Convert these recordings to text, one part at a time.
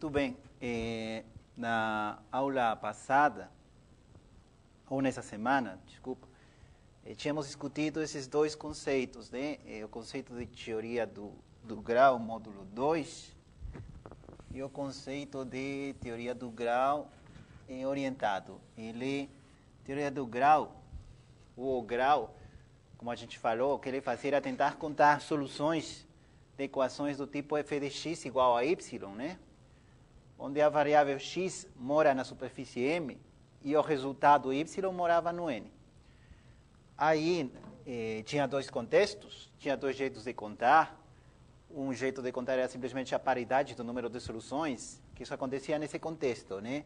Muito bem. Na aula passada, ou nessa semana, desculpa, tínhamos discutido esses dois conceitos, né? O conceito de teoria do grau, módulo 2, e o conceito de teoria do grau orientado. Teoria do grau, o grau, como a gente falou, o que ele fazia era tentar contar soluções de equações do tipo f de x igual a y, né? Onde a variável x mora na superfície M e o resultado y morava no N. Aí tinha dois contextos, tinha dois jeitos de contar. Um jeito de contar era simplesmente a paridade do número de soluções, que isso acontecia nesse contexto, né?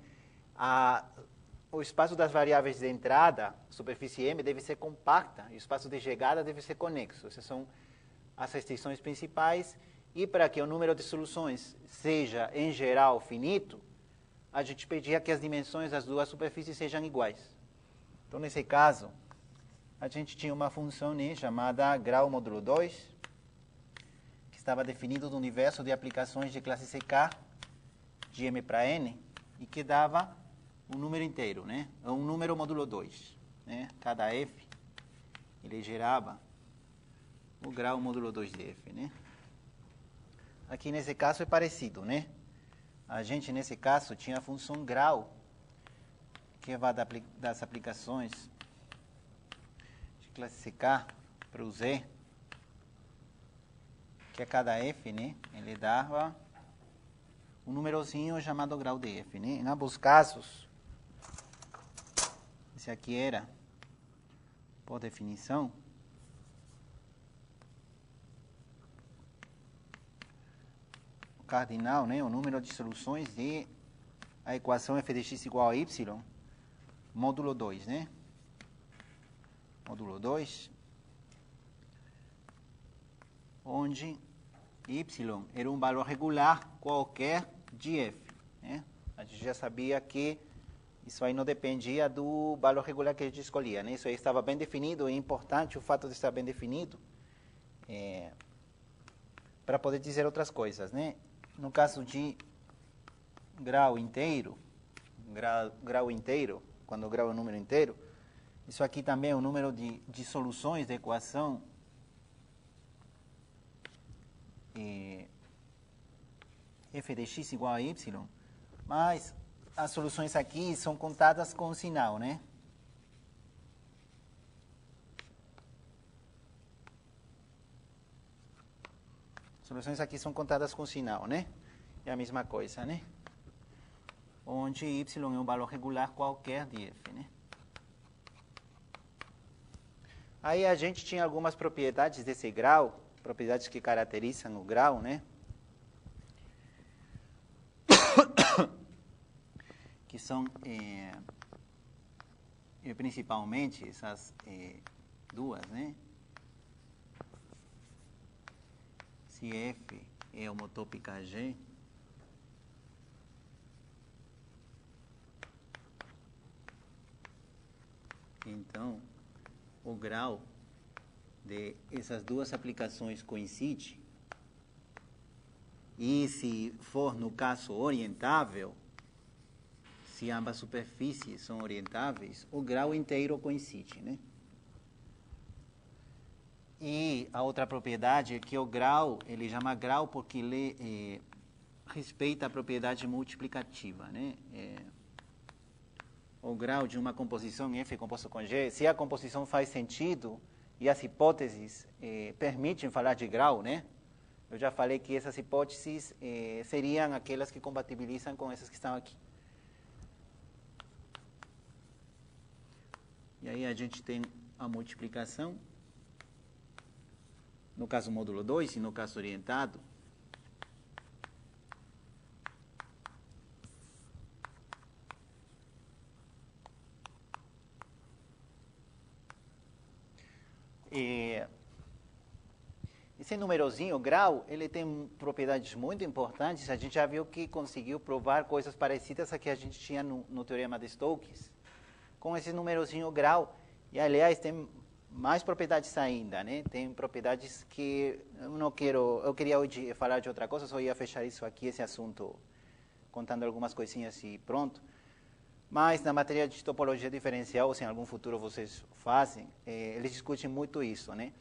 O espaço das variáveis de entrada, superfície M, deve ser compacta, e o espaço de chegada deve ser conexo. Essas são as restrições principais. E para que o número de soluções seja, em geral, finito, a gente pedia que as dimensões das duas superfícies sejam iguais. Então, nesse caso, a gente tinha uma função, né, chamada grau módulo 2, que estava definido no universo de aplicações de classe CK, de M para N, e que dava um número inteiro, né? Um número módulo 2. Né? Cada f, ele gerava o grau módulo 2 de f, né? Aqui nesse caso é parecido, né? A gente, nesse caso, tinha a função grau, que vai das aplicações de classe CK para o Z, que a cada f, né, ele dava um númerozinho chamado grau de f, né? Em ambos casos, esse aqui era, por definição, cardinal, né, o número de soluções de a equação f de x igual a y, módulo 2, né? Módulo 2, onde y era um valor regular qualquer de f, né? A gente já sabia que isso aí não dependia do valor regular que a gente escolhia, né? Isso aí estava bem definido, e é importante o fato de estar bem definido para poder dizer outras coisas, né? No caso de grau inteiro, quando o grau é um número inteiro, isso aqui também é um número de soluções da equação f de x igual a y, mas as soluções aqui são contadas com sinal, né? Soluções aqui são contadas com sinal, né? É a mesma coisa, né? Onde y é um valor regular qualquer de f, né? Aí a gente tinha algumas propriedades desse grau, propriedades que caracterizam o grau, né? Que são principalmente essas duas, né? Se f é homotópica a G, então o grau de essas duas aplicações coincide, e se for, no caso, orientável, se ambas superfícies são orientáveis, o grau inteiro coincide, né? E a outra propriedade é que o grau, ele chama grau porque ele respeita a propriedade multiplicativa, né? O grau de uma composição F composto com G, se a composição faz sentido e as hipóteses permitem falar de grau, né? Eu já falei que essas hipóteses seriam aquelas que compatibilizam com essas que estão aqui. E aí a gente tem a multiplicação, no caso módulo 2 e no caso orientado. Esse númerozinho, grau, ele tem propriedades muito importantes. A gente já viu que conseguiu provar coisas parecidas a que a gente tinha no Teorema de Stokes, com esse númerozinho grau. E, aliás, tem mais propriedades ainda, né? Tem propriedades que eu queria hoje falar de outra coisa, só ia fechar isso aqui, esse assunto contando algumas coisinhas e pronto. Mas na matéria de topologia diferencial, ou se em algum futuro vocês fazem, eles discutem muito isso, né?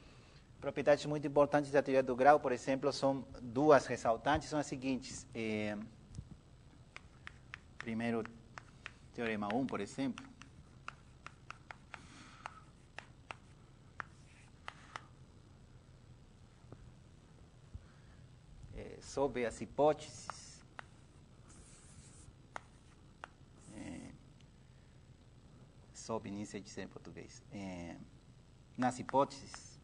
Propriedades muito importantes da teoria do grau, por exemplo, são duas ressaltantes, são as seguintes. Primeiro, teorema 1, por exemplo. Sobre as hipóteses. Sobre, nem sei dizer em português. Nas hipóteses.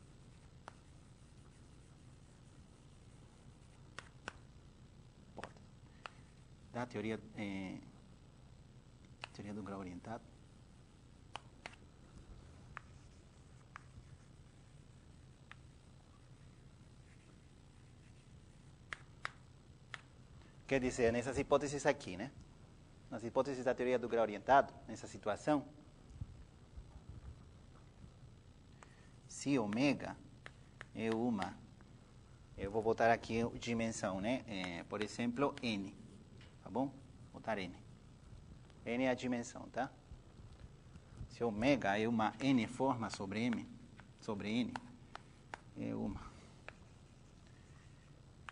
Da teoria do grau orientado. Quer dizer, nessas hipóteses aqui, né? Nas hipóteses da teoria do grau orientado, nessa situação, se ômega é uma, eu vou botar aqui dimensão, né? Por exemplo, n, tá bom? Vou botar n. N é a dimensão, tá? Se ômega é uma n forma sobre n, é uma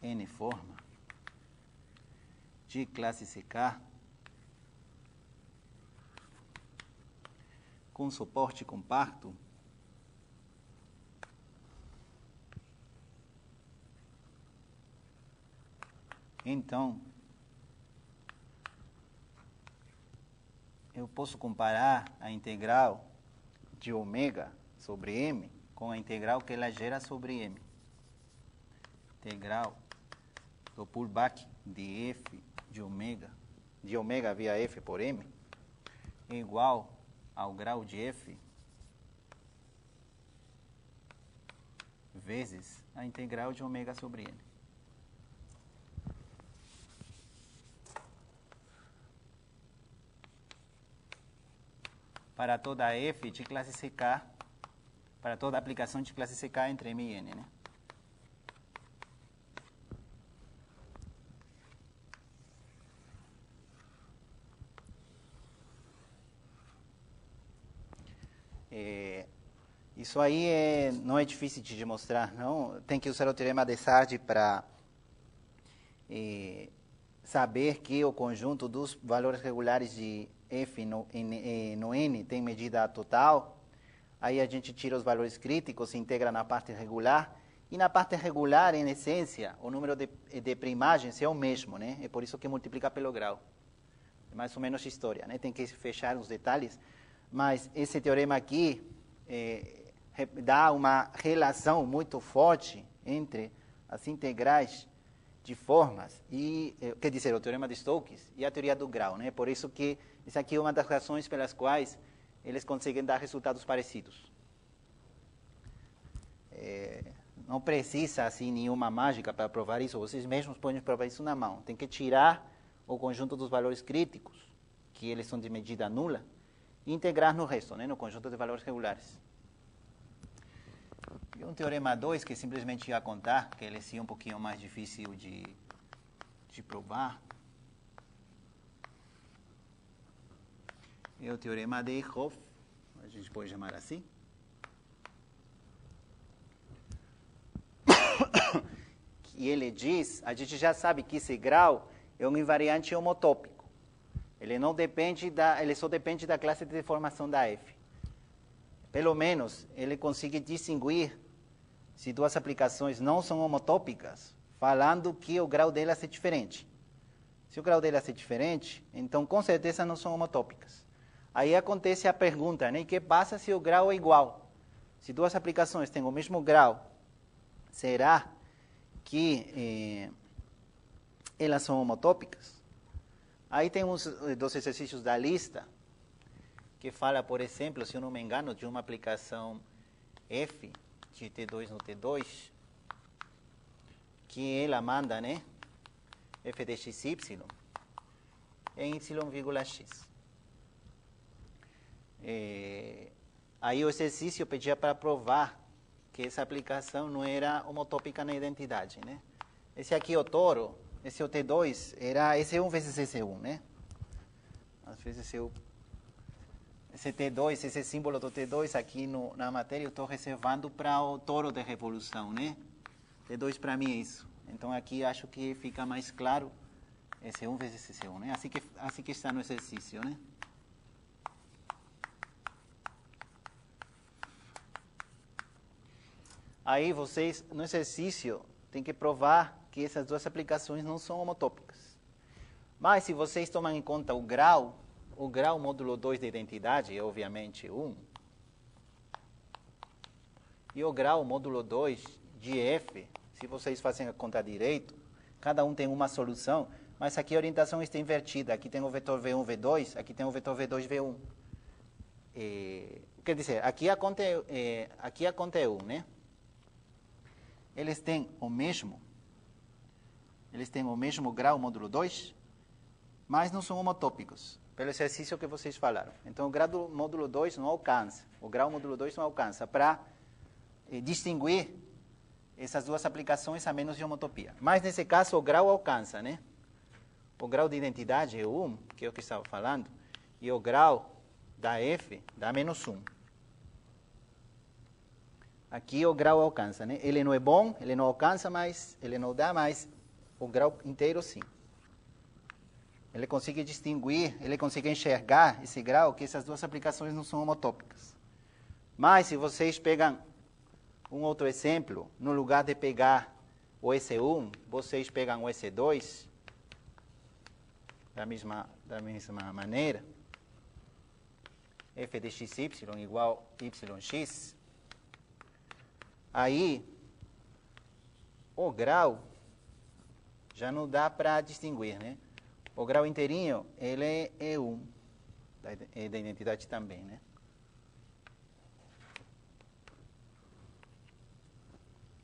n forma de classe CK com suporte compacto, então eu posso comparar a integral de ômega sobre m com a integral que ela gera sobre m. Integral do pullback de f de ômega via f por m, é igual ao grau de f vezes a integral de ômega sobre n. Para toda f de classe CK, para toda aplicação de classe CK entre m e n, né? Isso aí não é difícil de demonstrar, não. Tem que usar o teorema de Sard para saber que o conjunto dos valores regulares de f no n tem medida total. Aí a gente tira os valores críticos, integra na parte regular. E na parte regular, em essência, o número de primagens é o mesmo, né? É por isso que multiplica pelo grau. É mais ou menos história, né? Tem que fechar os detalhes. Mas esse teorema aqui dá uma relação muito forte entre as integrais de formas e, quer dizer, o teorema de Stokes e a teoria do grau, né? Por isso que isso aqui é uma das razões pelas quais eles conseguem dar resultados parecidos. Não precisa, assim, nenhuma mágica para provar isso. Vocês mesmos podem provar isso na mão. Tem que tirar o conjunto dos valores críticos, que eles são de medida nula, e integrar no resto, né? No conjunto de valores regulares. E um teorema 2, que simplesmente ia contar, que ele é um pouquinho mais difícil de provar, é o teorema de Hopf, a gente pode chamar assim. Que ele diz, a gente já sabe que esse grau é um invariante homotópico. Ele só depende da classe de deformação da F. Pelo menos, ele consegue distinguir se duas aplicações não são homotópicas, falando que o grau delas é diferente. Se o grau delas é diferente, então com certeza não são homotópicas. Aí acontece a pergunta, né? O que passa se o grau é igual? Se duas aplicações têm o mesmo grau, será que elas são homotópicas? Aí tem uns dos exercícios da lista, que fala, por exemplo, se eu não me engano, de uma aplicação f de T2 no T2, que ela manda, né, f de xy em y,x. Aí o exercício pedia para provar que essa aplicação não era homotópica na identidade, né? Esse aqui é o touro, esse é o T2, era EC1 vezes EC1, né? Às vezes esse T2, esse símbolo do T2 aqui na matéria, eu estou reservando para o toro de revolução, né? T2 para mim é isso. Então aqui acho que fica mais claro EC1 vezes EC1, né? Assim que está no exercício, né? Aí vocês, no exercício, tem que provar que essas duas aplicações não são homotópicas. Mas se vocês tomam em conta o grau módulo 2 da identidade é obviamente 1. E o grau módulo 2 de f, se vocês fazem a conta direito, cada um tem uma solução, mas aqui a orientação está invertida. Aqui tem o vetor V1, V2, aqui tem o vetor V2, V1. Quer dizer, aqui a conta é 1, né? Eles têm o mesmo grau módulo 2, mas não são homotópicos, pelo exercício que vocês falaram. Então, o grau do módulo 2 não alcança, o grau módulo 2 não alcança para distinguir essas duas aplicações a menos de homotopia. Mas, nesse caso, o grau alcança, né? O grau de identidade é 1, que é o que estava falando, e o grau da f dá menos 1. Aqui o grau alcança, né? Ele não é bom, ele não alcança, mas ele não dá, mas o grau inteiro sim. Ele consegue distinguir, ele consegue enxergar esse grau, que essas duas aplicações não são homotópicas. Mas se vocês pegam um outro exemplo, no lugar de pegar o EC1, vocês pegam o EC2, da mesma maneira, f de xy igual yx, aí o grau já não dá para distinguir, né? O grau inteirinho, ele é 1, da identidade também, né?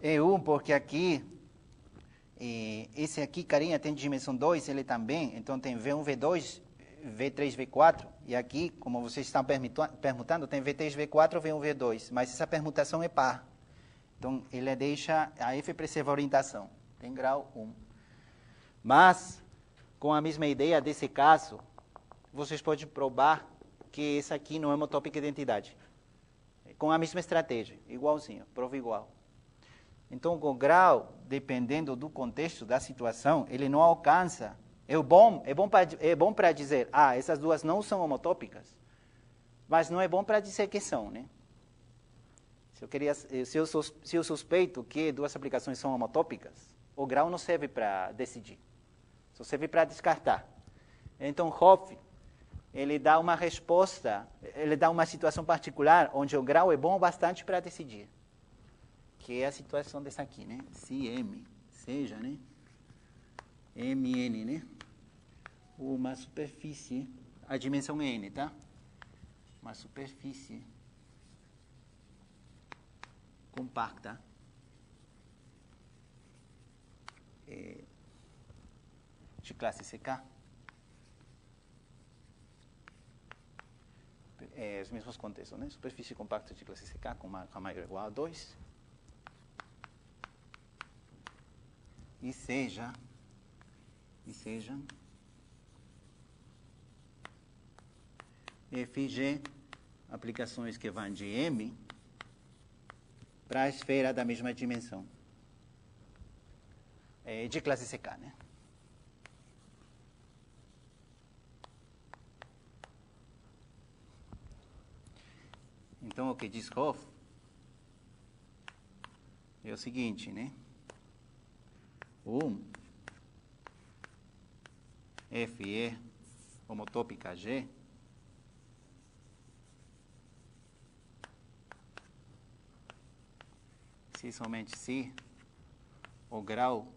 É 1 porque aqui, esse aqui, carinha, tem dimensão 2, ele também, então tem V1, V2, V3, V4, e aqui, como vocês estão permutando, tem V3, V4, V1, V2, mas essa permutação é par. Então, ele deixa, a F preserva a orientação, tem grau 1. Mas, com a mesma ideia desse caso, vocês podem provar que esse aqui não é homotópica identidade. Com a mesma estratégia, igualzinho, prova igual. Então, o grau, dependendo do contexto, da situação, ele não alcança. É bom para dizer, essas duas não são homotópicas, mas não é bom para dizer que são, né? Se eu suspeito que duas aplicações são homotópicas, o grau não serve para decidir, só serve para descartar. Então, Hopf, ele dá uma resposta, ele dá uma situação particular onde o grau é bom bastante para decidir, que é a situação dessa aqui, né? Se M seja, né? Mn, né? Uma superfície, a dimensão é N, tá? Uma superfície compacta de classe CK, os mesmos contextos, né? Superfície compacta de classe CK com maior ou igual a 2 e seja FG aplicações que vão de M para a esfera da mesma dimensão, de classe CK, né? Então, o que diz Hopf é o seguinte, né? F é homotópica G se somente se o grau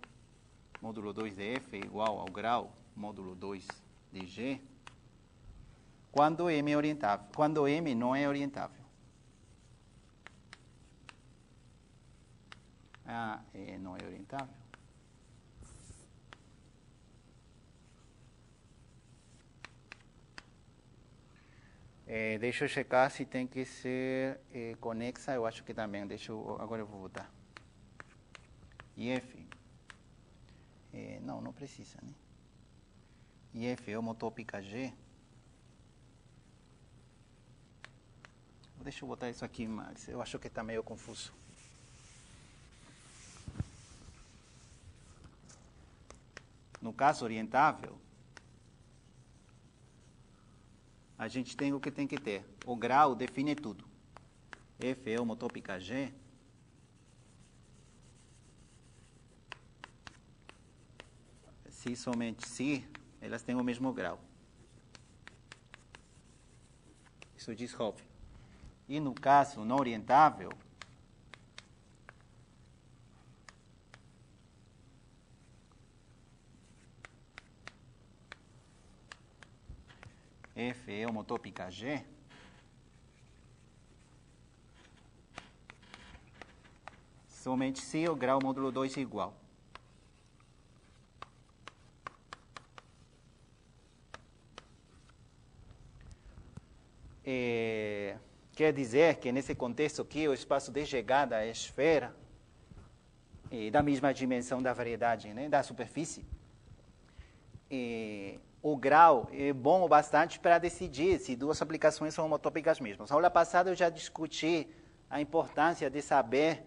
módulo 2 de F é igual ao grau módulo 2 de G quando M é orientável, quando M não é orientável. Não é orientável. Deixa eu checar se tem que ser conexa, eu acho que também. Agora eu vou botar. E F Não precisa, né? E F homotópica G. Deixa eu botar isso aqui, mas eu acho que está meio confuso. No caso orientável, a gente tem o que tem que ter. O grau define tudo. F é homotópica G. Se somente se, elas têm o mesmo grau. Isso diz Hopf. E no caso não orientável, F é homotópica G. Somente se o grau módulo 2 é igual. Quer dizer que nesse contexto aqui o espaço de chegada à esfera é da mesma dimensão da variedade, né, da superfície. O grau é bom o bastante para decidir se duas aplicações são homotópicas mesmo. Na aula passada eu já discuti a importância de saber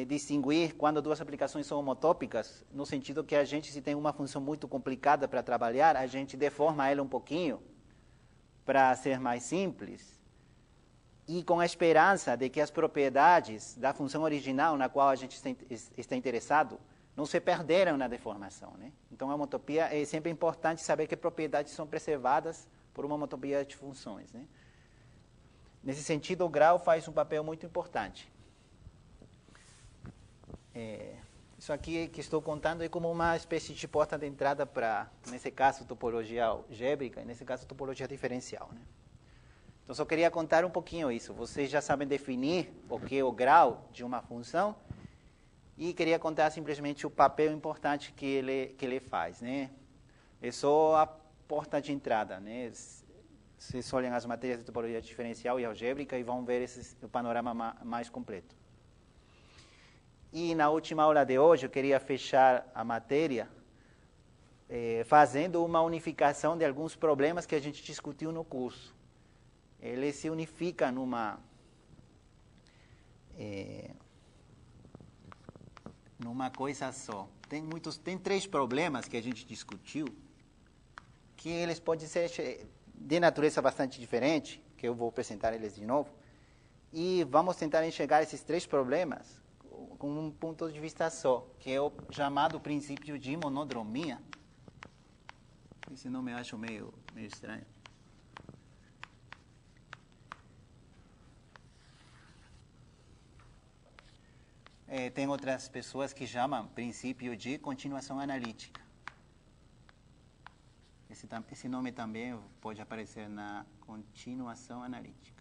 distinguir quando duas aplicações são homotópicas, no sentido que a gente, se tem uma função muito complicada para trabalhar, a gente deforma ela um pouquinho para ser mais simples, e com a esperança de que as propriedades da função original na qual a gente está interessado não se perderam na deformação, né? Então, a homotopia é sempre importante saber que propriedades são preservadas por uma homotopia de funções, né? Nesse sentido, o grau faz um papel muito importante. Isso aqui que estou contando é como uma espécie de porta de entrada para, nesse caso, topologia algébrica, e nesse caso, topologia diferencial, né? Então, só queria contar um pouquinho isso. Vocês já sabem definir o que é o grau de uma função, e queria contar simplesmente o papel importante que ele faz, né? É só a porta de entrada, né? Vocês olham as matérias de topologia diferencial e algébrica e vão ver o panorama mais completo. E na última aula de hoje, eu queria fechar a matéria fazendo uma unificação de alguns problemas que a gente discutiu no curso. Ele se unifica numa coisa só. Tem 3 problemas que a gente discutiu, que eles podem ser de natureza bastante diferente, que eu vou apresentar eles de novo, e vamos tentar enxergar esses 3 problemas com um ponto de vista só, que é o chamado princípio de monodromia. Esse nome eu acho meio estranho. Tem outras pessoas que chamam princípio de continuação analítica. Esse nome também pode aparecer na continuação analítica.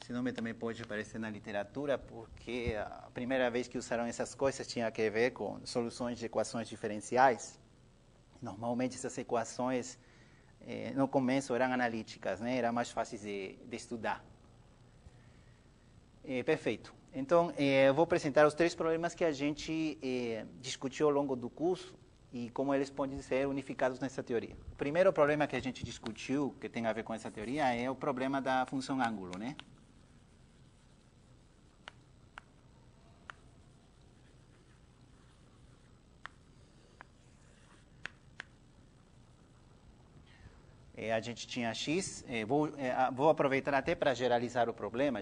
Esse nome também pode aparecer na literatura, porque a primeira vez que usaram essas coisas tinha a ver com soluções de equações diferenciais. Normalmente essas equações, no começo, eram analíticas, né? Eram mais fáceis de estudar. Perfeito. Então, eu vou apresentar os 3 problemas que a gente discutiu ao longo do curso e como eles podem ser unificados nessa teoria. O primeiro problema que a gente discutiu, que tem a ver com essa teoria, é o problema da função ângulo, né? A gente tinha x, vou aproveitar até para generalizar o problema, a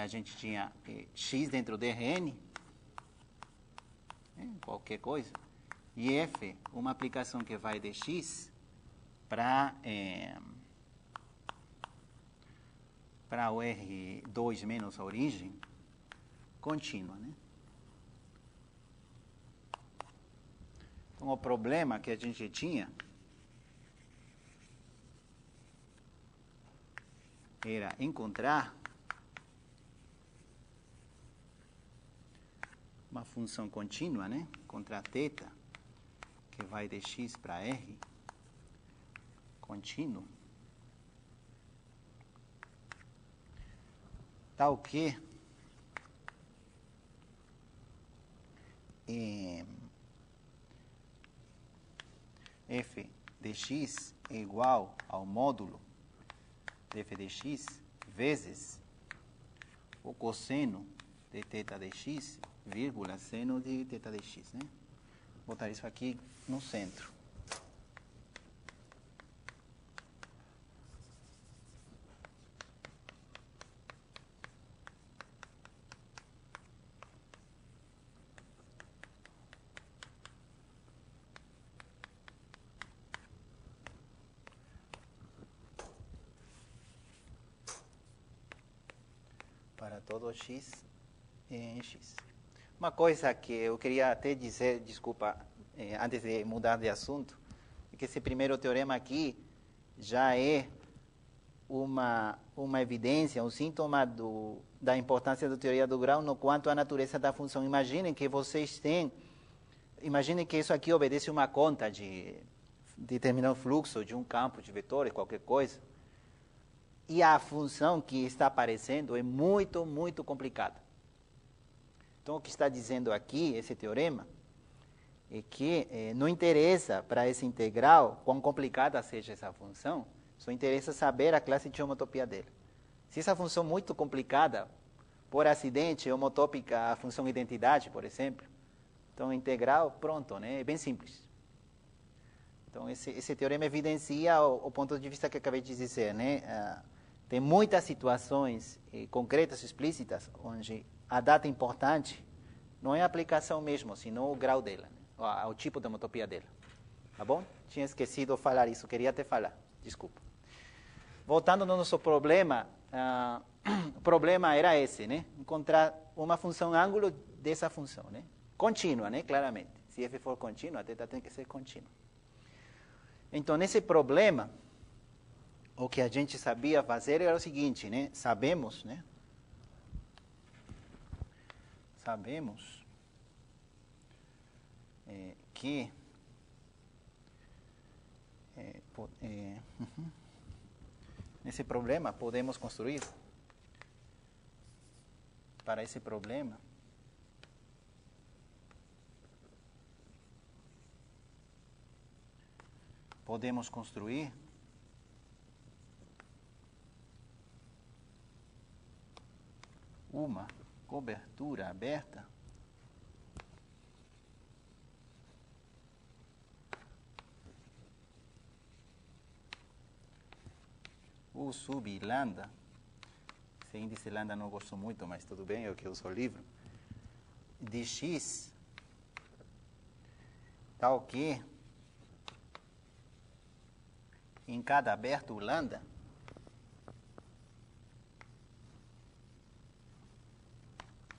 gente tinha x dentro de Rn, qualquer coisa, e f, uma aplicação que vai de x para o R2 menos a origem, contínua, né? Então, o problema que a gente tinha era encontrar uma função contínua, né, contra θ, que vai de x para R, contínuo, tal que f de x é igual ao módulo de f de x vezes o cosseno de θ de x, vírgula, seno de θ de x, né? Vou botar isso aqui no centro. Para todo x em x. Uma coisa que eu queria até dizer, desculpa, antes de mudar de assunto, é que esse primeiro teorema aqui já é uma evidência, um sintoma da importância da teoria do grau no quanto à natureza da função. Imaginem que isso aqui obedece uma conta de determinar o fluxo de um campo de vetores, qualquer coisa. E a função que está aparecendo é muito, muito complicada. Então, o que está dizendo aqui, esse teorema, é que não interessa para esse integral quão complicada seja essa função, só interessa saber a classe de homotopia dela. Se essa função é muito complicada, por acidente, é homotópica a função identidade, por exemplo, então, o integral, pronto, né? É bem simples. Então, esse teorema evidencia o ponto de vista que acabei de dizer, né? Tem muitas situações concretas, explícitas, onde a data importante não é a aplicação mesmo, senão o grau dela, né? O tipo da homotopia dela. Tá bom? Tinha esquecido de falar isso, queria até falar, desculpa. Voltando no nosso problema, o problema era esse, né? Encontrar uma função ângulo dessa função, né? Contínua, né? Claramente. Se f for contínua, a θ tem que ser contínua. Então, nesse problema, o que a gente sabia fazer era o seguinte, né? Sabemos que nesse problema podemos construir, para esse problema, podemos construir uma cobertura aberta U sub lambda, esse índice lambda não gosto muito, mas tudo bem, é o que eu uso o livro, de x, tal que em cada aberto lambda,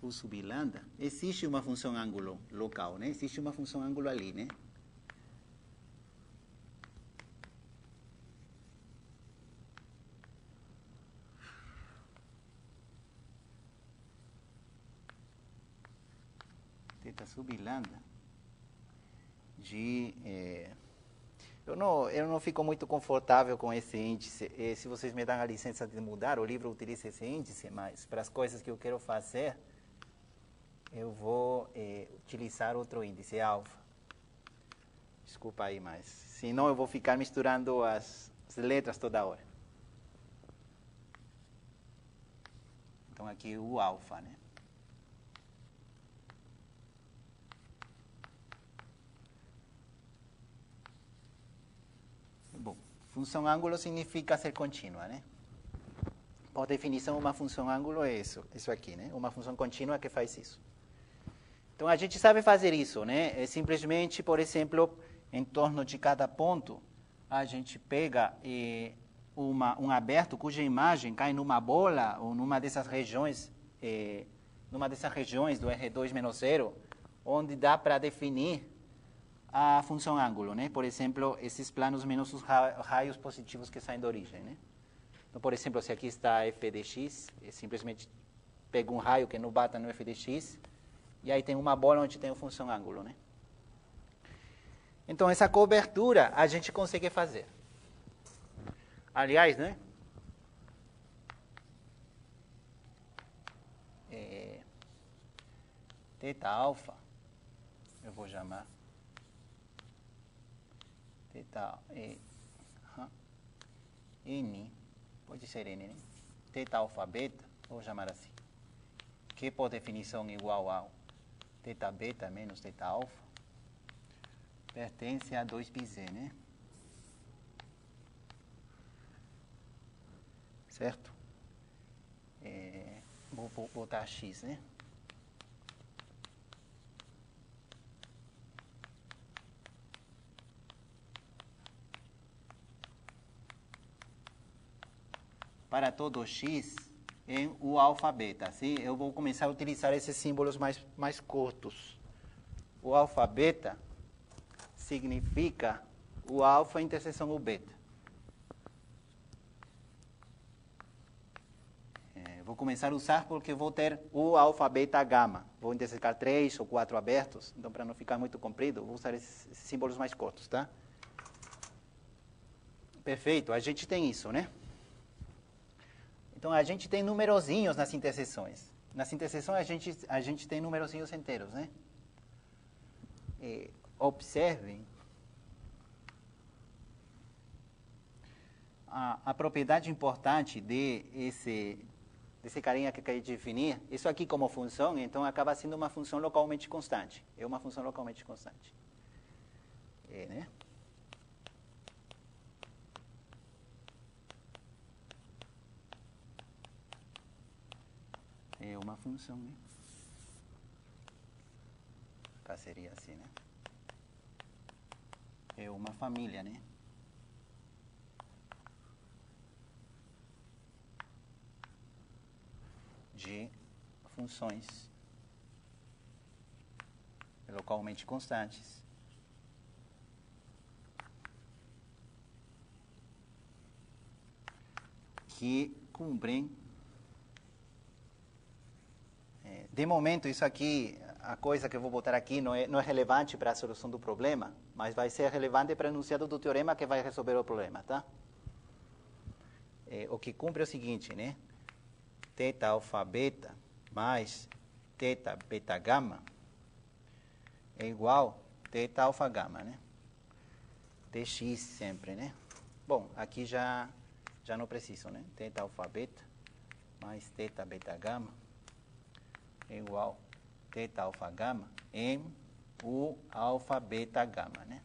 U sub lambda, existe uma função ângulo local, né? Existe uma função ângulo ali, né? Θ sub lambda de... Eu não fico muito confortável com esse índice. Se vocês me dão a licença de mudar, o livro utiliza esse índice, mas para as coisas que eu quero fazer, eu vou utilizar outro índice, alfa. Desculpa aí, mas senão eu vou ficar misturando as letras toda hora. Então aqui o alfa, né? Bom, função ângulo significa ser contínua, né? Por definição, uma função ângulo é isso aqui, né? Uma função contínua que faz isso. Então, a gente sabe fazer isso, né? É simplesmente, por exemplo, em torno de cada ponto, a gente pega um aberto cuja imagem cai numa bola ou numa dessas regiões do R2-0, onde dá para definir a função ângulo, né? Por exemplo, esses planos menos os raios positivos que saem da origem, né? Então, por exemplo, se aqui está f de x, simplesmente pego um raio que não bata no f de x, e aí tem uma bola onde tem a função ângulo, né? Então, essa cobertura a gente consegue fazer. Aliás, né? Teta alfa, eu vou chamar teta N, pode ser N, né? Teta alfa beta, vou chamar assim, que por definição igual a teta beta menos teta alfa, pertence a 2πz, né? Certo? Vou botar x, né? Para todo x em o alfa beta. Assim, eu vou começar a utilizar esses símbolos mais curtos. O alfa beta significa o alfa interseção o beta. Vou começar a usar porque vou ter o alfa beta gama. Vou intersecar 3 ou 4 abertos, então para não ficar muito comprido, vou usar esses símbolos mais curtos, tá? Perfeito, a gente tem isso, né? Então, a gente tem numerozinhos nas interseções. Nas interseções, a gente tem numerozinhos inteiros, né? Observem a propriedade importante desse carinha que eu quero definir. Isso aqui como função, então, acaba sendo uma função localmente constante. É uma função localmente constante. Né? É uma função, né? Cá seria assim, né? É uma família, né? De funções localmente constantes que cumprem. De momento, isso aqui, a coisa que eu vou botar aqui não é relevante para a solução do problema, mas vai ser relevante para o enunciado do teorema que vai resolver o problema, tá? O que cumpre é o seguinte, né? Teta alfa beta mais teta beta gama é igual a teta alfa gama, né? Tx sempre, né? Bom, aqui já não preciso, né? Teta alfa beta mais teta beta gama é igual a teta alfa gama em o alfa beta gama, né?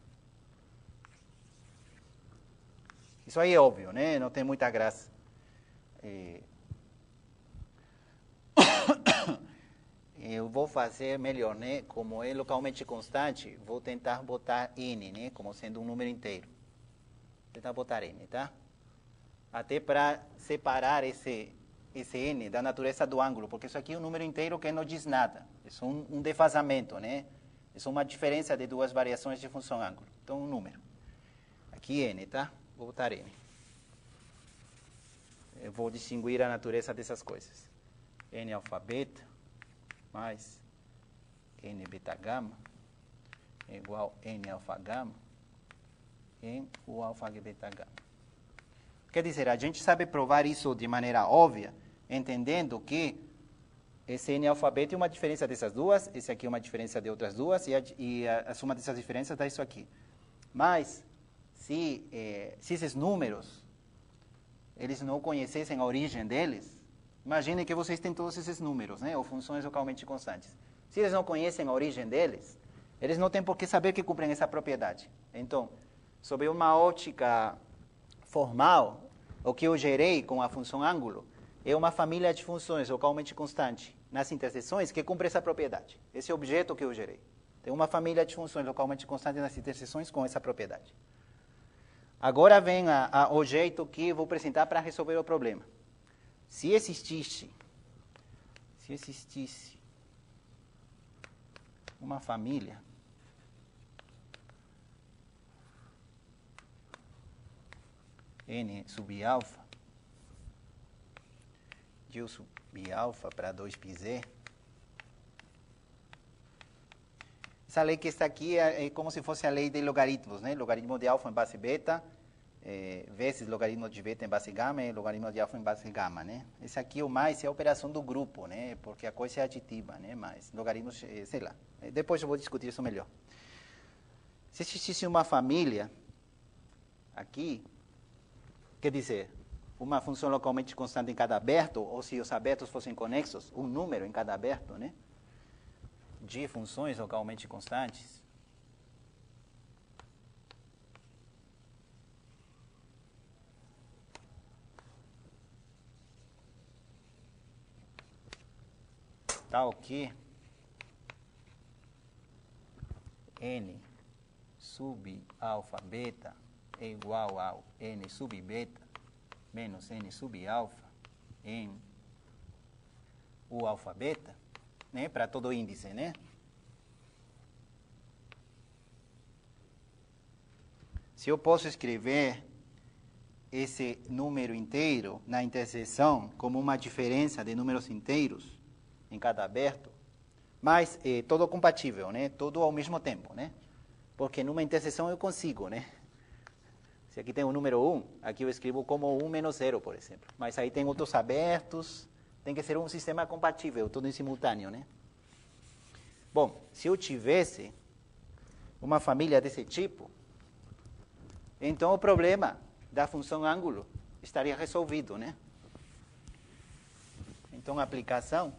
Isso aí é óbvio, né? Não tem muita graça. Eu vou fazer melhor, né? Como é localmente constante, vou tentar botar n, né? Como sendo um número inteiro. Vou tentar botar n, tá? Até para separar esse n da natureza do ângulo, porque isso aqui é um número inteiro que não diz nada. É um defasamento, né? É uma diferença de duas variações de função ângulo. Então, um número. Aqui n, tá? Vou botar n. Eu vou distinguir a natureza dessas coisas. N alfa beta mais n beta gama é igual a n alfa gama em o alfa beta gama. Quer dizer, a gente sabe provar isso de maneira óbvia, entendendo que esse n alfa beta é uma diferença dessas duas, esse aqui é uma diferença de outras duas, e a soma dessas diferenças dá isso aqui. Mas, se esses números, eles não conhecessem a origem deles, imaginem que vocês têm todos esses números, né, ou funções localmente constantes. Se eles não conhecem a origem deles, eles não têm por que saber que cumprem essa propriedade. Então, sob uma ótica formal, o que eu gerei com a função ângulo é uma família de funções localmente constantes nas interseções que cumpre essa propriedade. Esse é o objeto que eu gerei. Tem uma família de funções localmente constantes nas interseções com essa propriedade. Agora vem o jeito que eu vou apresentar para resolver o problema. Se existisse uma família n sub alfa, de u sub alfa para 2πz, essa lei que está aqui é como se fosse a lei de logaritmos, né? Logaritmo de alfa em base beta vezes logaritmo de beta em base gama e logaritmo de alfa em base gama, né? Esse aqui o mais é a operação do grupo, né? Porque a coisa é aditiva, né? Mas logaritmos, sei lá. Depois eu vou discutir isso melhor. Se existisse uma família aqui, quer dizer, uma função localmente constante em cada aberto, ou se os abertos fossem conexos, um número em cada aberto, né? De funções localmente constantes. Tal que n sub alfa beta é igual ao n sub beta menos n sub alfa em u alfa beta, né, para todo índice, né? Se eu posso escrever esse número inteiro na interseção como uma diferença de números inteiros em cada aberto, mas todo compatível, né? Todo ao mesmo tempo, né? Porque numa interseção eu consigo, né? Se aqui tem o número 1, aqui eu escrevo como 1 menos 0, por exemplo. Mas aí tem outros abertos, tem que ser um sistema compatível, tudo em simultâneo, né? Bom, se eu tivesse uma família desse tipo, então o problema da função ângulo estaria resolvido, né? Então a aplicação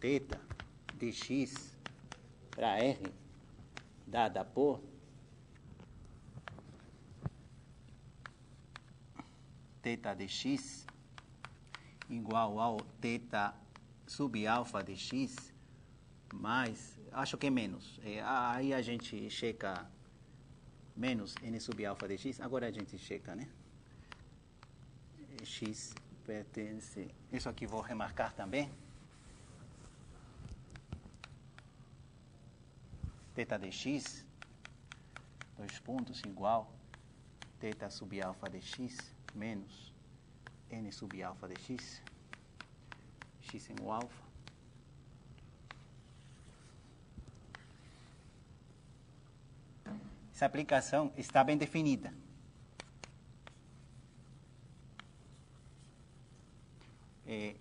θ de x para r dada por θ de x igual ao θ sub alfa de x mais, acho que é menos, aí a gente checa menos n sub alfa de x, agora a gente checa, né? X pertence, isso aqui vou remarcar também, θ de x, dois pontos, igual θ sub alfa de x menos n sub alfa de x, x em o alfa. Essa aplicação está bem definida.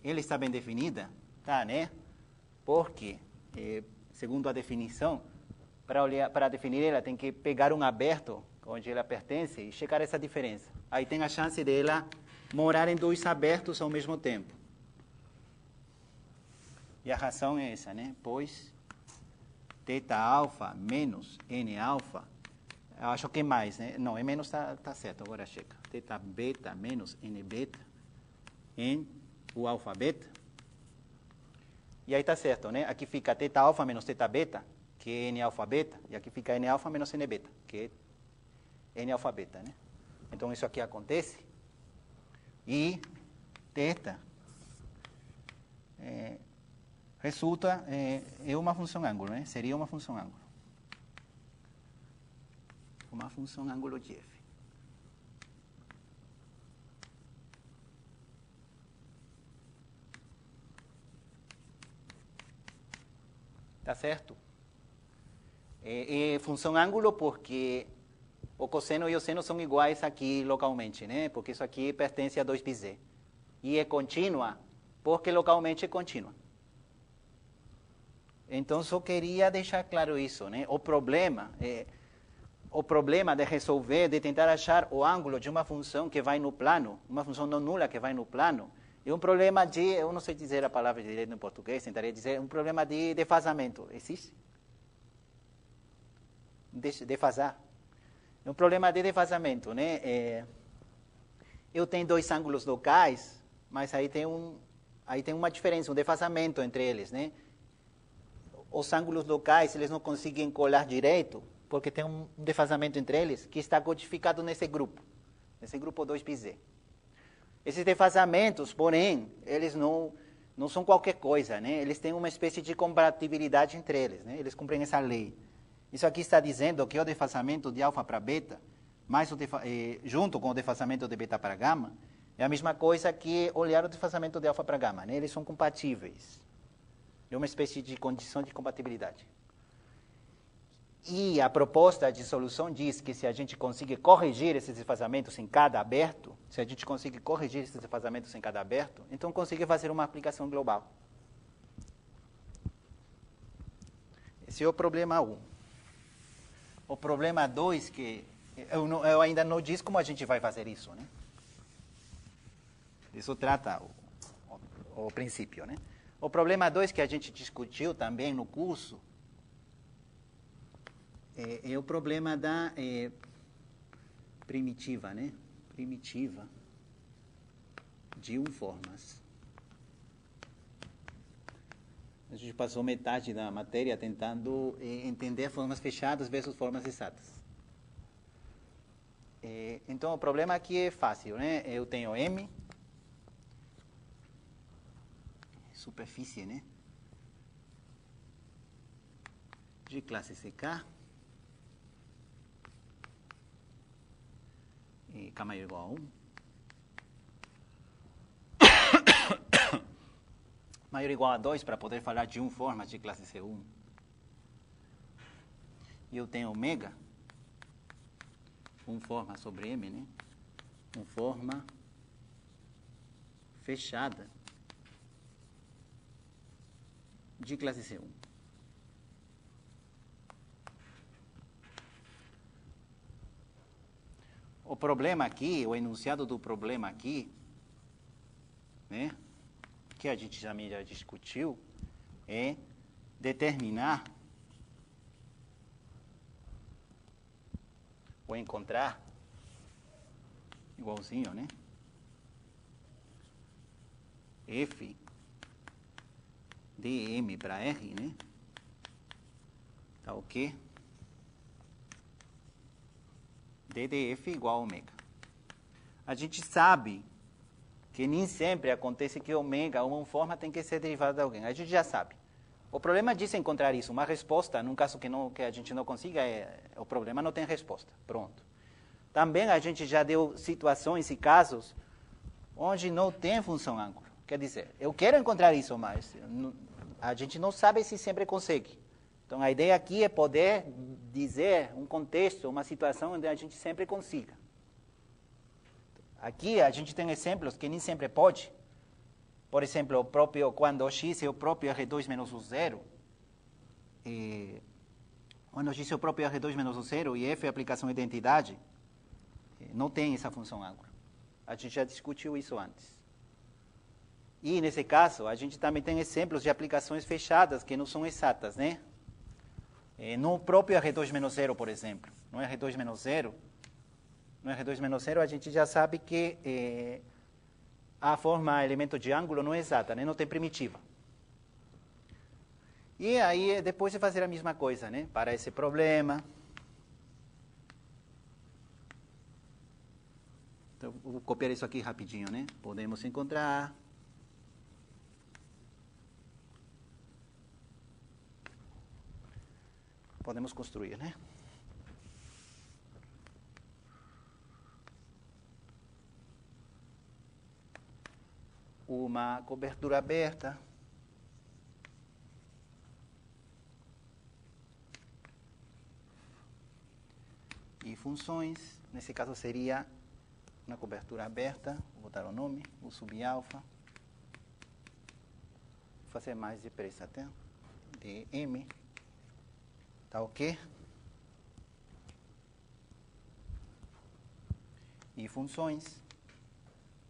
Ela está bem definida, tá, né? Porque, segundo a definição, para definir ela, tem que pegar um aberto onde ela pertence e checar essa diferença. Aí tem a chance dela morar em dois abertos ao mesmo tempo. E a razão é essa, né? Pois θ alfa menos n alfa, eu acho que é mais, né? Não, é menos, tá certo, agora checa. θ beta menos n beta em o alfa beta. E aí tá certo, né? Aqui fica θ alfa menos θ beta, que é n alfa beta, e aqui fica n alfa menos n beta, que é n alfa beta, né? Então isso aqui acontece e θ resulta é uma função ângulo, né? Seria uma função ângulo. Uma função ângulo de f. Tá certo? É função ângulo porque o cosseno e o seno são iguais aqui localmente, né? Porque isso aqui pertence a 2πz. E é contínua porque localmente é contínua. Então, só queria deixar claro isso, né? O problema de resolver, de tentar achar o ângulo de uma função que vai no plano, uma função não nula que vai no plano, é um problema de, eu não sei dizer a palavra direito em português, tentaria dizer, um problema de defasamento. Existe? Defasar. É um problema de defasamento, né? Eu tenho dois ângulos locais, mas aí tem uma diferença, um defasamento entre eles, né? Os ângulos locais, eles não conseguem colar direito, porque tem um defasamento entre eles, que está codificado nesse grupo 2πz. Esses defasamentos, porém, eles não são qualquer coisa, né? Eles têm uma espécie de compatibilidade entre eles, né? Eles cumprem essa lei. Isso aqui está dizendo que o defasamento de alfa para beta mais junto com o desfazamento de beta para gama, é a mesma coisa que olhar o desfazamento de alfa para gama, né? Eles são compatíveis. É uma espécie de condição de compatibilidade. E a proposta de solução diz que se a gente conseguir corrigir esses desfazamentos em cada aberto, então consegue fazer uma aplicação global. Esse é o problema 1. O problema 2, que eu ainda não disse como a gente vai fazer isso, né? Isso trata o princípio, né? O problema 2 que a gente discutiu também no curso é o problema da primitiva, né? Primitiva de formas. A gente passou metade da matéria tentando entender formas fechadas versus formas exatas. Então, o problema aqui é fácil, né? Eu tenho M, superfície, né? De classe CK. E K maior ou igual a 1. Maior ou igual a 2 para poder falar de formas de classe C1. E eu tenho ômega, forma sobre M, né? Forma fechada de classe C1. O problema aqui, o enunciado do problema aqui, né, que a gente já discutiu, é determinar ou encontrar igualzinho, né? F de M para R, né? Tá ok? D de F igual a ômega. A gente sabe que nem sempre acontece que ômega, uma forma, tem que ser derivada de alguém. A gente já sabe. O problema disso é encontrar isso. Uma resposta, num caso que a gente não consiga, o problema não tem resposta. Pronto. Também a gente já deu situações e casos onde não tem função ângulo. Quer dizer, eu quero encontrar isso, mas a gente não sabe se sempre consegue. Então, a ideia aqui é poder dizer um contexto, uma situação onde a gente sempre consiga. Aqui a gente tem exemplos que nem sempre pode. Por exemplo, quando x é o próprio R2 menos o zero, quando x é o próprio R2 menos o zero e f é a aplicação de identidade, não tem essa função ângulo. A gente já discutiu isso antes. E, nesse caso, a gente também tem exemplos de aplicações fechadas que não são exatas, né? No próprio R2 menos zero, por exemplo. No R2 menos zero, a gente já sabe que a forma elemento de ângulo não é exata, né? Não tem primitiva. E aí, depois de fazer a mesma coisa, né? Para esse problema. Então, vou copiar isso aqui rapidinho, né? Podemos encontrar podemos construir, né? Uma cobertura aberta e funções. Nesse caso seria uma cobertura aberta, vou botar o nome, o subalfa. Vou fazer mais depressa até. De M. Tá ok? E funções.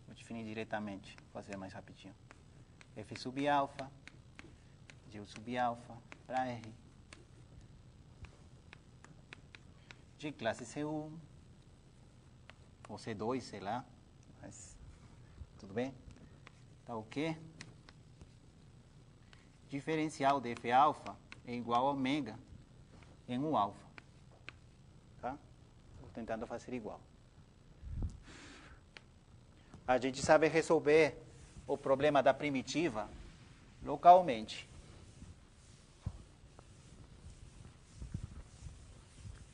Vou definir diretamente, vou fazer mais rapidinho. F subalfa, G subalfa para R. De classe C1, ou C2, sei lá. Mas, tudo bem? Tá ok? Diferencial de F alfa é igual a ômega em 1 alfa. Tá? Estou tentando fazer igual. A gente sabe resolver o problema da primitiva localmente.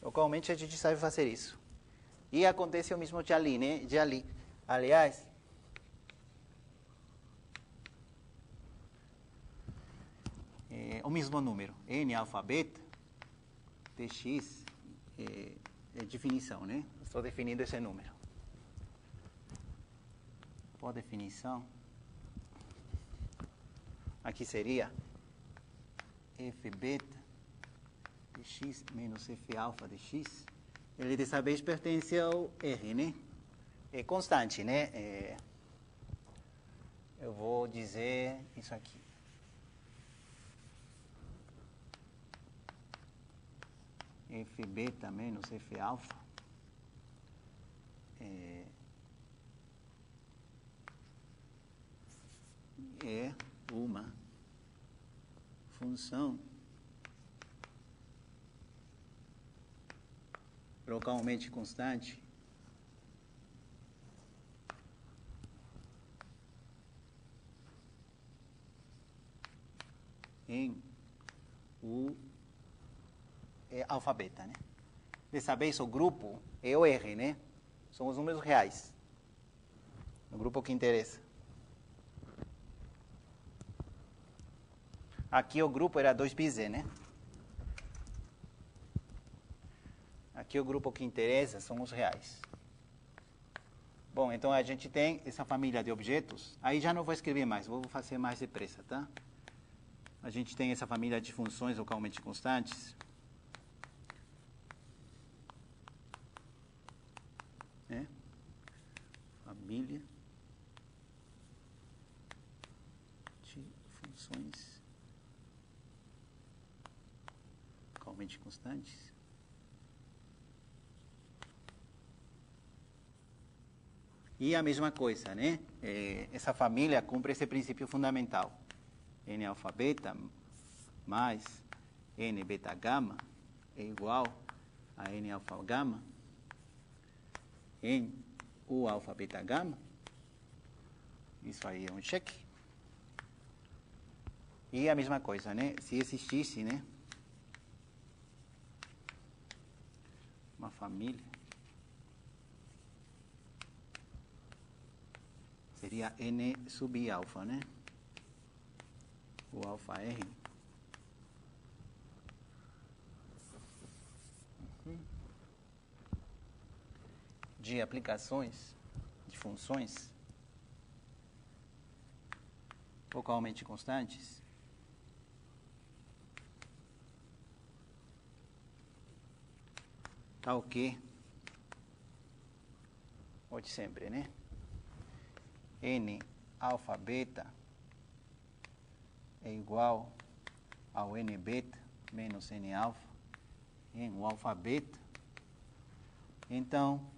Localmente a gente sabe fazer isso. E acontece o mesmo de ali, né? De ali. Aliás, o mesmo número, n alfa beta, dx, é definição, né? Estou definindo esse número. Por definição, aqui seria f beta de x menos f alfa de x. Ele dessa vez pertence ao R, né? É constante, né? Eu vou dizer isso aqui. F beta menos F alfa é uma função localmente constante em U alfa beta, né? Dessa vez o grupo é o R, né? São os números reais. O grupo que interessa. Aqui o grupo era 2πz, né? Aqui o grupo que interessa são os reais. Bom, então a gente tem essa família de objetos. Aí já não vou escrever mais, vou fazer mais depressa, tá? A gente tem essa família de funções localmente constantes. Né? Família de funções localmente constantes. E a mesma coisa, né? Essa família cumpre esse princípio fundamental. N alfa beta mais N beta gama é igual a N alfa gama em U alfa beta gama. Isso aí é um cheque. E a mesma coisa, né? Se existisse, né? Uma família, seria N sub I alfa, né? O alfa R. De aplicações de funções localmente constantes tal que o de sempre, né? N alfa beta é igual ao N beta menos N alfa em o alfa beta. Então,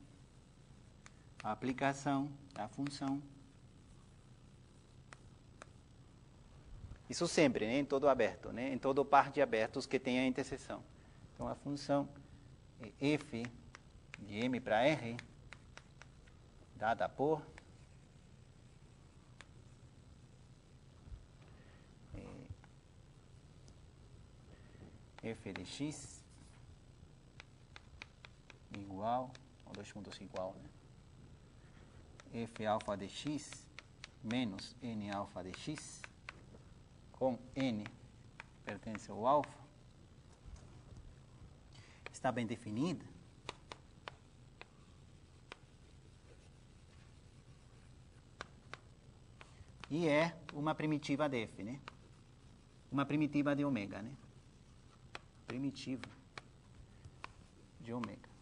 a aplicação da função, isso sempre, né? Em todo aberto, né? Em todo par de abertos que tenha interseção. Então, a função é f de m para r, dada por f de x igual, ou dois pontos igual, né? F alfa de x menos N alfa de x, com N pertence ao alfa, está bem definida. E é uma primitiva de f, né? Uma primitiva de ômega, né? Primitiva de ômega.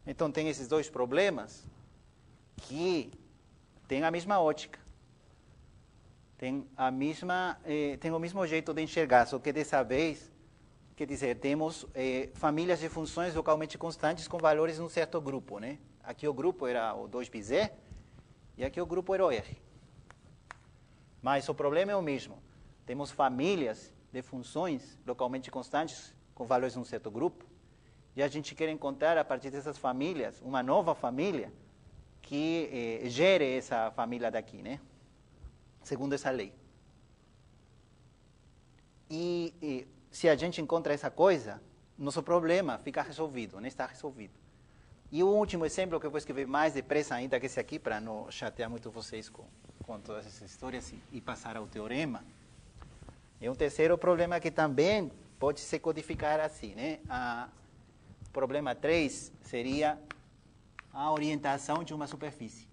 Então, tem esses dois problemas que têm a mesma ótica. Tem o mesmo jeito de enxergar, só que dessa vez, quer dizer, temos famílias de funções localmente constantes com valores em um certo grupo, né? Aqui o grupo era o 2πz e aqui o grupo era o R. Mas o problema é o mesmo. Temos famílias de funções localmente constantes com valores em um certo grupo e a gente quer encontrar, a partir dessas famílias, uma nova família que gere essa família daqui, né? Segundo essa lei. E se a gente encontra essa coisa, nosso problema fica resolvido, né? Está resolvido. E o último exemplo, que eu vou escrever mais depressa ainda que esse aqui, para não chatear muito vocês com todas essas histórias e passar ao teorema. É um terceiro problema que também pode se codificar assim, né? Problema 3 seria a orientação de uma superfície.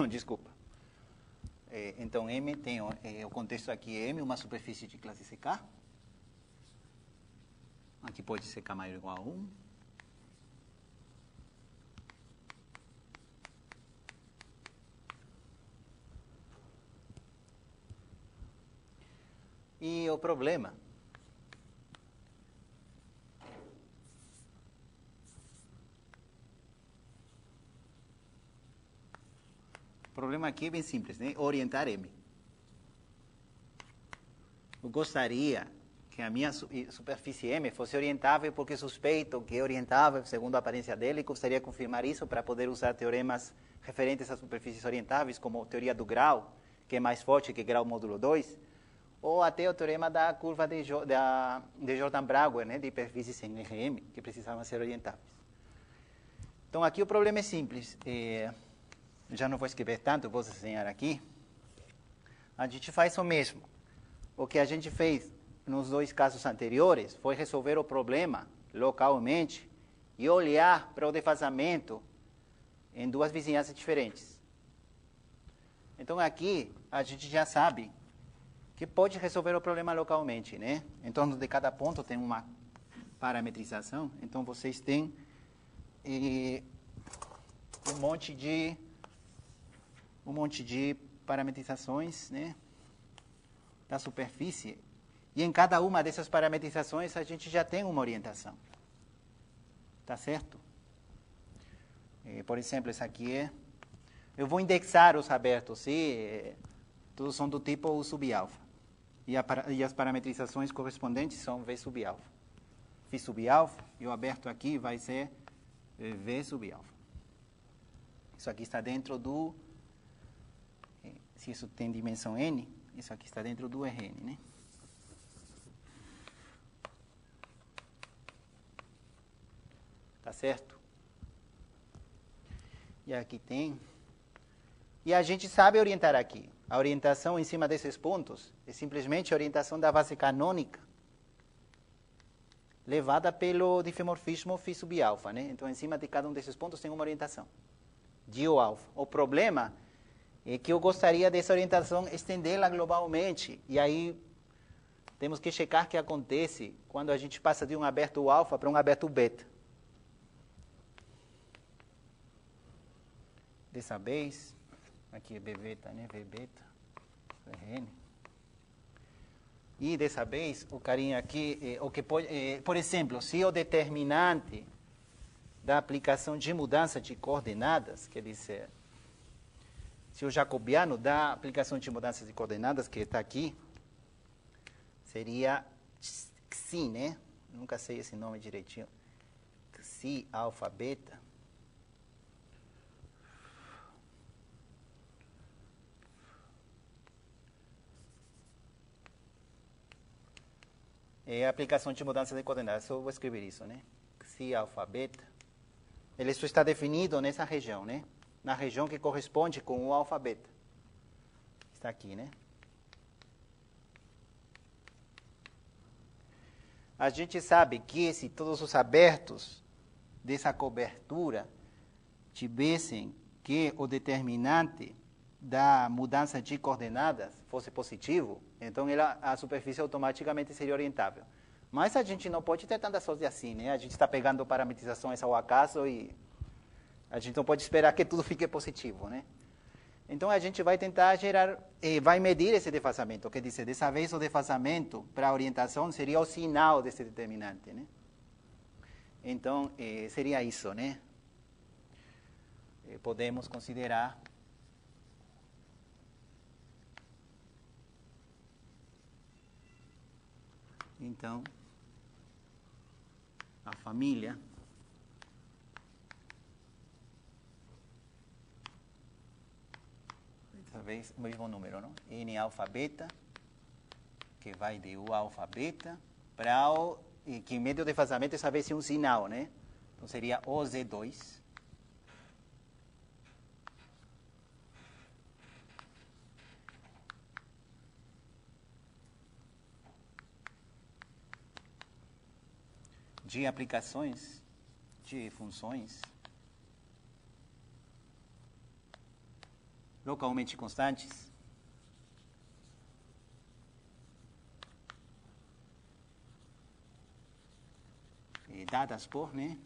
Desculpa. Então, M tem, o contexto aqui é M, uma superfície de classe CK. Aqui pode ser K maior ou igual a 1. E o problema aqui é bem simples, né? Orientar M. Eu gostaria que a minha superfície M fosse orientável porque suspeito que é orientável segundo a aparência dele e gostaria de confirmar isso para poder usar teoremas referentes a superfícies orientáveis, como a teoria do grau, que é mais forte que grau módulo 2, ou até o teorema da curva de Jordan-Brauer, né, de hiperfícies em RM, que precisavam ser orientáveis. Então, aqui o problema é simples. Já não vou escrever tanto, vou desenhar aqui. A gente faz o mesmo. O que a gente fez nos dois casos anteriores foi resolver o problema localmente e olhar para o defasamento em duas vizinhanças diferentes. Então, aqui, a gente já sabe que pode resolver o problema localmente, né? Em torno de cada ponto tem uma parametrização. Então, vocês têm um monte de parametrizações, né, da superfície. E em cada uma dessas parametrizações a gente já tem uma orientação. Tá certo? Por exemplo, essa aqui é... Eu vou indexar os abertos, todos são do tipo U sub alfa. E as parametrizações correspondentes são V sub alfa. Φ sub alfa, e o aberto aqui vai ser V sub alfa. Isso aqui está dentro do... Se isso tem dimensão n, isso aqui está dentro do Rn, né? Tá certo? E aqui tem... E a gente sabe orientar aqui. A orientação em cima desses pontos é simplesmente a orientação da base canônica levada pelo difemorfismo φ sub alfa, né? Então, em cima de cada um desses pontos tem uma orientação de O alfa. O problema é que eu gostaria dessa orientação estendê-la globalmente. E aí temos que checar o que acontece quando a gente passa de um aberto alfa para um aberto beta. Dessa vez, aqui é B beta, né? V beta, Rn. E dessa vez, o carinha aqui, o que pode, por exemplo, se o determinante da aplicação de mudança de coordenadas, quer dizer, se o jacobiano da aplicação de mudanças de coordenadas, que está aqui, seria Xi, né? Nunca sei esse nome direitinho. Xi alfa beta. É a aplicação de mudanças de coordenadas. Eu vou escrever isso, né? Xi alfa beta. Ele só está definido nessa região, né? Na região que corresponde com o alfa beta. Está aqui, né? A gente sabe que se todos os abertos dessa cobertura tivessem que o determinante da mudança de coordenadas fosse positivo, então a superfície automaticamente seria orientável. Mas a gente não pode ter tanta sorte assim, né? A gente está pegando parametrizações ao acaso e a gente não pode esperar que tudo fique positivo, né? Então, a gente vai tentar vai medir esse defasamento. Quer dizer, dessa vez o defasamento para a orientação seria o sinal desse determinante, né? Então, seria isso, né? Podemos considerar Então, a família dessa vez o mesmo número, não? N alfa beta, que vai de U alfa beta para o, e que em meio de vazamento essa vez é um sinal, né? Então seria OZ2 de aplicações de funções localmente constantes dadas por, né?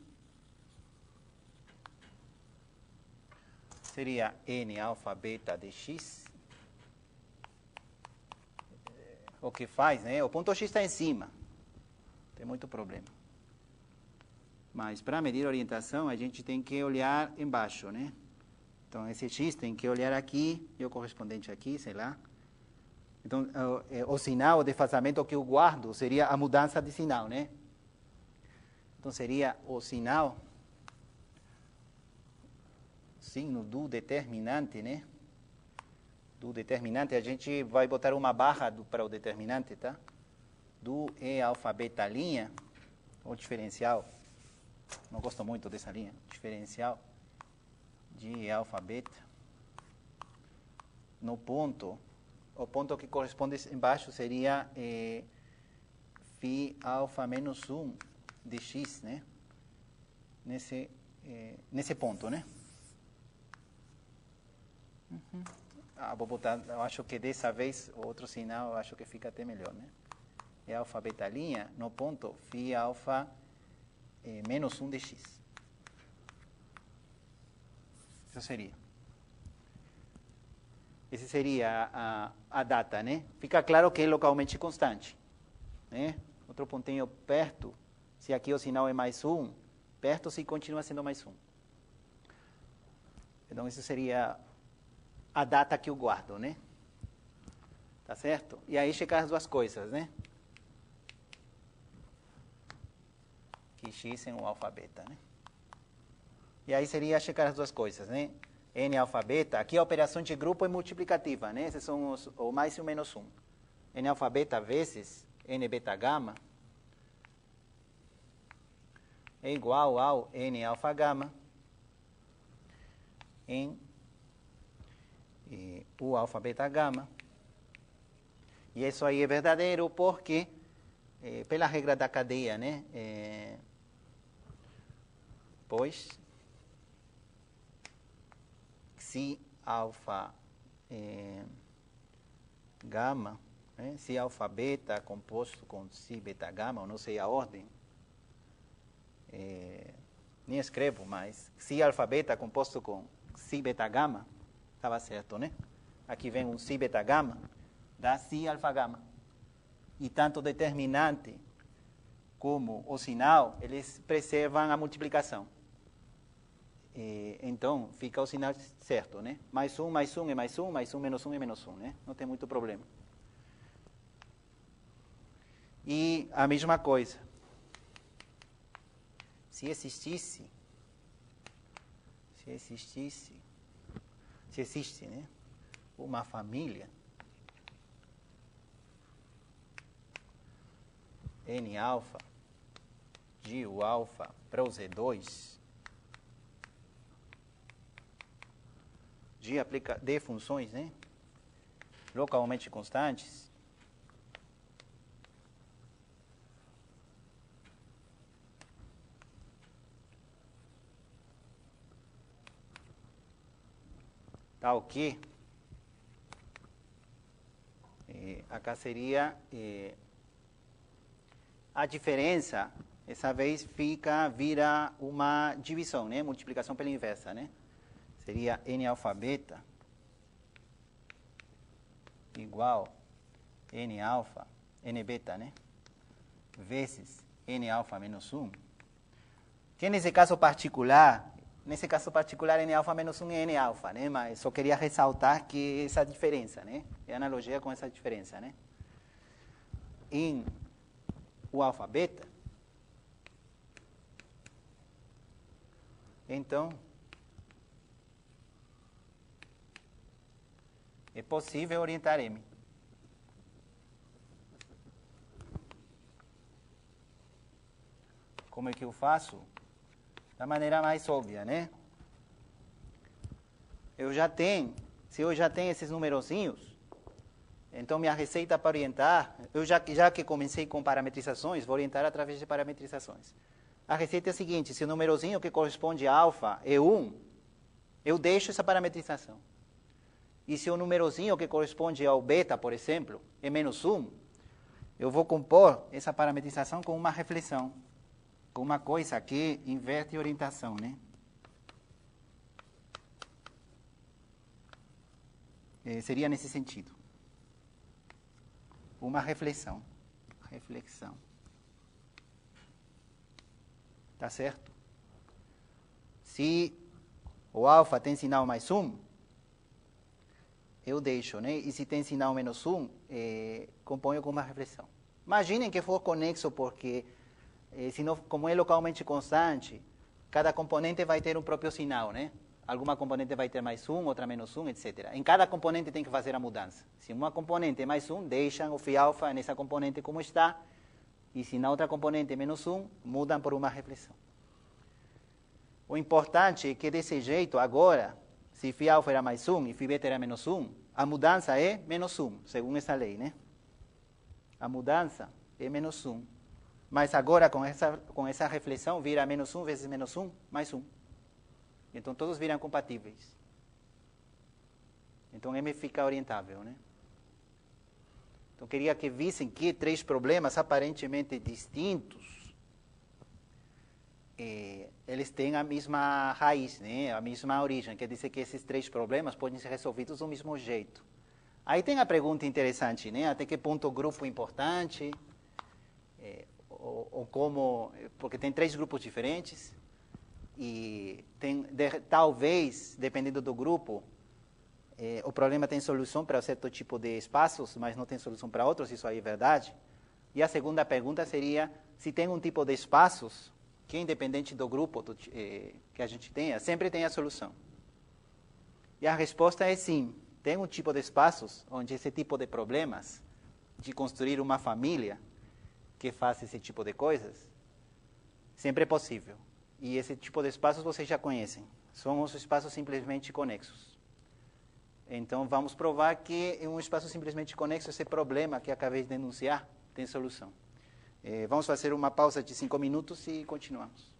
Seria N alfa beta de x. O que faz, né? O ponto x está em cima. Tem muito problema. Mas para medir a orientação, a gente tem que olhar embaixo, né? Então, esse x tem que olhar aqui e o correspondente aqui, sei lá. Então, o sinal, o desfazamento que eu guardo seria a mudança de sinal, né? Então, seria o sinal, signo do determinante, né? Do determinante, a gente vai botar uma barra para o determinante, tá? Do E alfa beta linha, ou diferencial, não gosto muito dessa linha, diferencial de E alfa beta, no ponto, o ponto que corresponde embaixo seria φ alfa menos 1 de x, né? Nesse ponto, né? Vou botar, eu acho que dessa vez, outro sinal, eu acho que fica até melhor, né? É alfa beta linha, no ponto, φ alfa menos 1 de x. Isso seria. Essa seria a data, né? Fica claro que é localmente constante, né? Outro pontinho perto, se aqui o sinal é mais 1, perto se continua sendo mais 1. Então, isso seria a data que eu guardo, né? Tá certo? E aí checar as duas coisas, né? Que x é um alfa beta, né? E aí seria checar as duas coisas, né? N alfa beta, aqui a operação de grupo é multiplicativa, né? Esses são o mais e o menos 1. N alfa beta vezes N beta gama é igual ao N alfa gama em U alfa beta gama. E isso aí é verdadeiro porque, pela regra da cadeia, né? Pois, se alfa gama, né? Se alfa beta composto com si beta gama, eu não sei a ordem, nem escrevo, mas si alfa beta composto com si beta gama, estava certo, né? Aqui vem um si beta gama, dá si alfa gama. E tanto o determinante como o sinal, eles preservam a multiplicação. Então, fica o sinal certo, né? Mais um é mais um menos um é menos um, né? Não tem muito problema. E a mesma coisa. Se existe, né? Uma família N alfa de U alfa para o Z2 de funções, né? Localmente constantes, tal que acá seria a diferença, essa vez vira uma divisão, né? Multiplicação pela inversa, né? Seria N alfa beta igual N alfa, N beta, né? Vezes N alfa menos 1. Que nesse caso particular, N alfa menos 1 é N alfa, né? Mas só queria ressaltar que essa diferença, né? É analogia com essa diferença, né? Em o alfa beta, então é possível orientar M. Como é que eu faço? Da maneira mais óbvia, né? Se eu já tenho esses numerozinhos, então minha receita para orientar, eu já que comecei com parametrizações, vou orientar através de parametrizações. A receita é a seguinte: se o numerozinho que corresponde a alfa é 1, eu deixo essa parametrização. E se o numerozinho que corresponde ao beta, por exemplo, é menos 1, eu vou compor essa parametrização com uma reflexão, com uma coisa que inverte a orientação, né? Seria nesse sentido. Uma reflexão. Reflexão. Tá certo? Se o alfa tem sinal mais 1, eu deixo, né? E se tem sinal menos 1, componho com uma reflexão. Imaginem que for conexo, porque senão, como é localmente constante, cada componente vai ter um próprio sinal, né? Alguma componente vai ter mais 1, outra menos 1, etc. Em cada componente tem que fazer a mudança. Se uma componente é mais 1, deixam o φ alfa nessa componente como está, e se na outra componente é menos 1, mudam por uma reflexão. O importante é que desse jeito, agora, se φ alfa era mais 1 e φ beta era menos 1, a mudança é menos 1, segundo essa lei, né? A mudança é menos 1. Mas agora, com essa reflexão, vira menos 1 vezes menos 1, mais 1. Então, todos viram compatíveis. Então, M fica orientável, né? Então, queria que vissem que 3 problemas aparentemente distintos, eles têm a mesma raiz, né? A mesma origem. Quer dizer que esses 3 problemas podem ser resolvidos do mesmo jeito. Aí tem a pergunta interessante, né? Até que ponto o grupo é importante, ou como... Porque tem 3 grupos diferentes. E talvez, dependendo do grupo, o problema tem solução para certo tipo de espaços, mas não tem solução para outros, isso aí é verdade. E a segunda pergunta seria se tem um tipo de espaços que, independente do grupo que a gente tenha, sempre tem a solução. E a resposta é sim, tem um tipo de espaços onde esse tipo de problemas, de construir uma família que faz esse tipo de coisas, sempre é possível. E esse tipo de espaços vocês já conhecem. São os espaços simplesmente conexos. Então, vamos provar que em um espaço simplesmente conexo, esse problema que acabei de denunciar tem solução. Vamos fazer uma pausa de 5 minutos e continuamos.